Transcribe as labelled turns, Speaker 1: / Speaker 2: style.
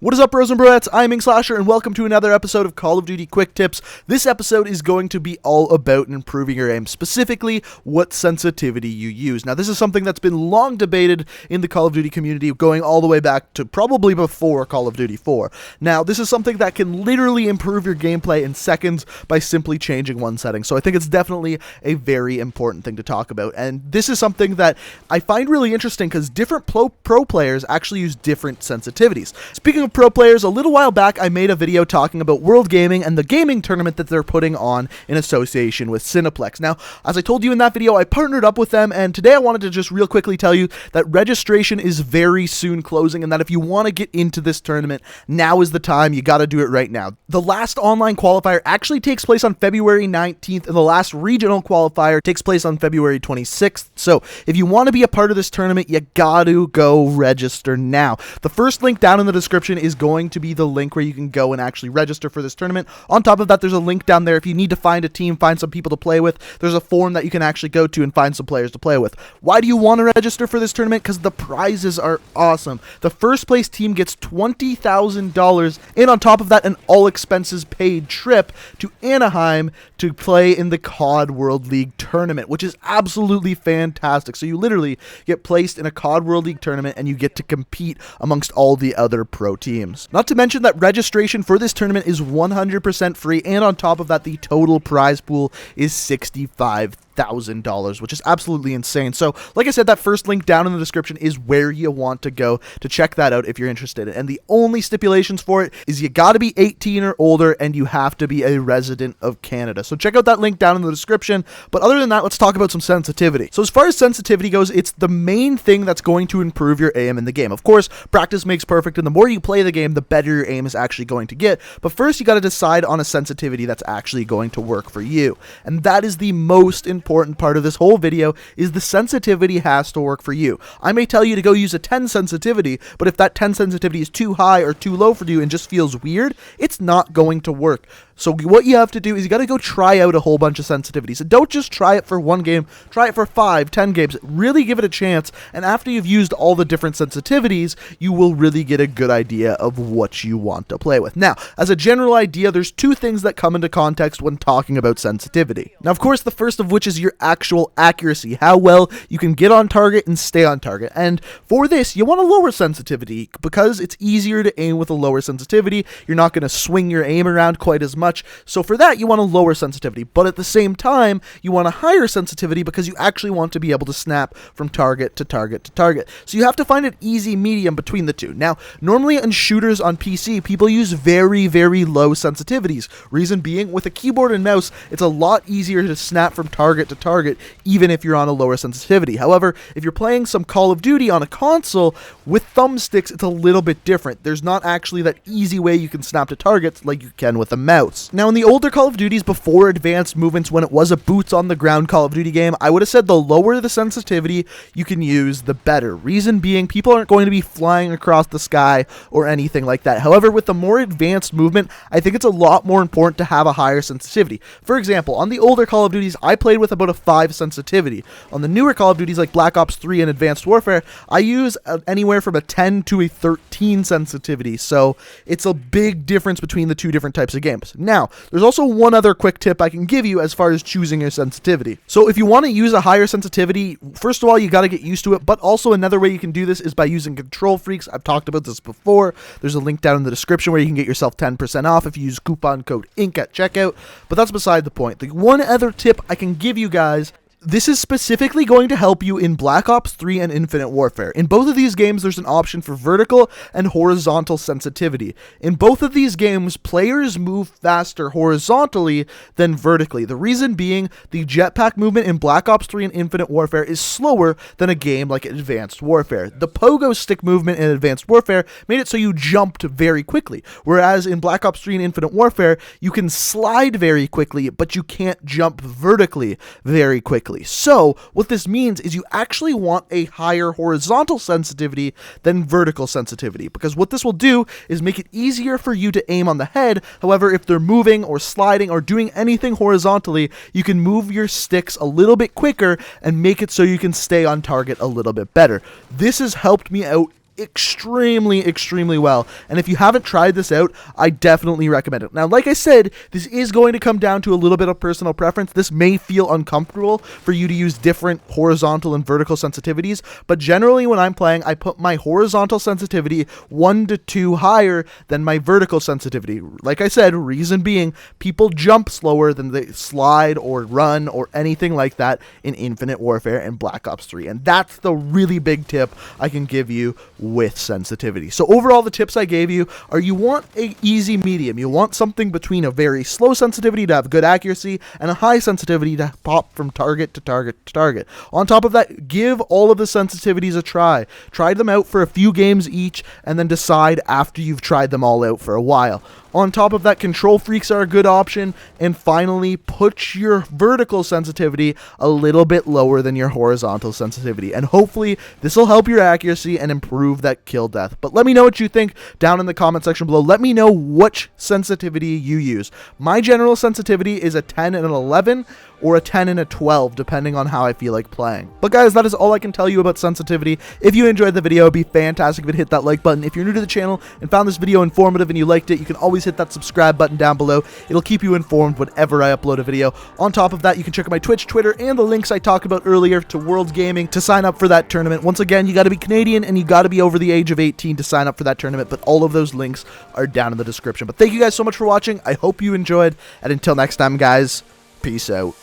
Speaker 1: What is up, bros and broettes? I'm Inkslasher, and welcome to another episode of Call of Duty Quick Tips. This episode is going to be all about improving your aim, specifically what sensitivity you use. Now, this is something that's been long debated in the Call of Duty community, going all the way back to probably before Call of Duty 4. Now, this is something that can literally improve your gameplay in seconds by simply changing one setting, so I think it's definitely a very important thing to talk about, and this is something that I find really interesting because different pro players actually use different sensitivities. Speaking of pro players, a little while back I made a video talking about World Gaming and the gaming tournament that they're putting on in association with Cineplex. Now, as I told you in that video, I partnered up with them, and today I wanted to just real quickly tell you that registration is very soon closing, and that if you want to get into this tournament, now is the time. You got to do it right now. The last online qualifier actually takes place on February 19th, and the last regional qualifier takes place on February 26th. So if you want to be a part of this tournament, you got to go register now. The first link down in the description is going to be the link where you can go and actually register for this tournament. On top of that, there's a link down there if you need to find a team, find some people to play with. There's a forum that you can actually go to and find some players to play with. Why do you want to register for this tournament? Because the prizes are awesome. The first place team gets $20,000, and on top of that, an all expenses paid trip to Anaheim to play in the COD World League tournament, which is absolutely fantastic. So you literally get placed in a COD World League tournament and you get to compete amongst all the other pro teams. Not to mention that registration for this tournament is 100% free, and on top of that, the total prize pool is $65,000, which is absolutely insane. So, like I said, that first link down in the description is where you want to go to check that out if you're interested. And the only stipulations for it is you got to be 18 or older, and you have to be a resident of Canada. So check out that link down in the description. But other than that, let's talk about some sensitivity. So as far as sensitivity goes, it's the main thing that's going to improve your aim in the game. Of course, practice makes perfect, and the more you play the game, the better your aim is actually going to get. But first, you got to decide on a sensitivity that's actually going to work for you. And that is the most important part of this whole video, is the sensitivity has to work for you. I may tell you to go use a 10 sensitivity, but if that 10 sensitivity is too high or too low for you and just feels weird, it's not going to work. So what you have to do is you got to go try out a whole bunch of sensitivities. And don't just try it for one game, try it for 5, 10 games. Really give it a chance, and after you've used all the different sensitivities, you will really get a good idea of what you want to play with. Now, as a general idea, there's two things that come into context when talking about sensitivity. Now, of course, the first of which is your actual accuracy, how well you can get on target and stay on target. And for this, you want a lower sensitivity because it's easier to aim with a lower sensitivity. You're not going to swing your aim around quite as much. So for that, you want a lower sensitivity, but at the same time, you want a higher sensitivity because you actually want to be able to snap from target to target to target. So you have to find an easy medium between the two. Now, normally in shooters on PC, people use very, very low sensitivities. Reason being, with a keyboard and mouse, it's a lot easier to snap from target to target, even if you're on a lower sensitivity. However, if you're playing some Call of Duty on a console, with thumbsticks, it's a little bit different. There's not actually that easy way you can snap to targets like you can with a mouse. Now, in the older Call of Duties before advanced movements, when it was a boots-on-the-ground Call of Duty game, I would have said the lower the sensitivity you can use, the better. Reason being, people aren't going to be flying across the sky or anything like that. However, with the more advanced movement, I think it's a lot more important to have a higher sensitivity. For example, on the older Call of Duties, I played with about a 5 sensitivity. On the newer Call of Duties like Black Ops 3 and Advanced Warfare, I use anywhere from a 10 to a 13 sensitivity. So it's a big difference between the two different types of games. Now, there's also one other quick tip I can give you as far as choosing your sensitivity. So if you want to use a higher sensitivity, first of all, you got to get used to it, but also another way you can do this is by using control freaks. I've talked about this before. There's a link down in the description where you can get yourself 10% off if you use coupon code INK at checkout, but that's beside the point. The one other tip I can give you guys, this is specifically going to help you in Black Ops 3 and Infinite Warfare. In both of these games, there's an option for vertical and horizontal sensitivity. In both of these games, players move faster horizontally than vertically. The reason being, the jetpack movement in Black Ops 3 and Infinite Warfare is slower than a game like Advanced Warfare. The pogo stick movement in Advanced Warfare made it so you jumped very quickly, whereas in Black Ops 3 and Infinite Warfare, you can slide very quickly, but you can't jump vertically very quickly. So what this means is you actually want a higher horizontal sensitivity than vertical sensitivity, because what this will do is make it easier for you to aim on the head. However, if they're moving or sliding or doing anything horizontally, you can move your sticks a little bit quicker and make it so you can stay on target a little bit better. This has helped me out extremely well. And if you haven't tried this out, I definitely recommend it. Now, like I said, this is going to come down to a little bit of personal preference. This may feel uncomfortable for you to use different horizontal and vertical sensitivities, but generally when I'm playing, I put my horizontal sensitivity 1 to 2 higher than my vertical sensitivity. Like I said, reason being, people jump slower than they slide or run or anything like that in Infinite Warfare and Black Ops 3. And that's the really big tip I can give you with sensitivity. So overall, the tips I gave you are, you want a easy medium. You want something between a very slow sensitivity to have good accuracy and a high sensitivity to pop from target to target to target. On top of that, give all of the sensitivities a try. Try them out for a few games each and then decide after you've tried them all out for a while. On top of that, control freaks are a good option. And finally, put your vertical sensitivity a little bit lower than your horizontal sensitivity. And hopefully, this will help your accuracy and improve that kill death. But let me know what you think down in the comment section below. Let me know which sensitivity you use. My general sensitivity is a 10 and an 11, or a 10 and a 12, depending on how I feel like playing. But guys, that is all I can tell you about sensitivity. If you enjoyed the video, it'd be fantastic if you'd hit that like button. If you're new to the channel and found this video informative and you liked it, you can always hit that subscribe button down below. It'll keep you informed whenever I upload a video. On top of that, you can check out my Twitch, Twitter, and the links I talked about earlier to World Gaming to sign up for that tournament. Once again, you got to be Canadian and you got to be over the age of 18 to sign up for that tournament, but all of those links are down in the description. But thank you guys so much for watching. I hope you enjoyed, and until next time, guys, peace out.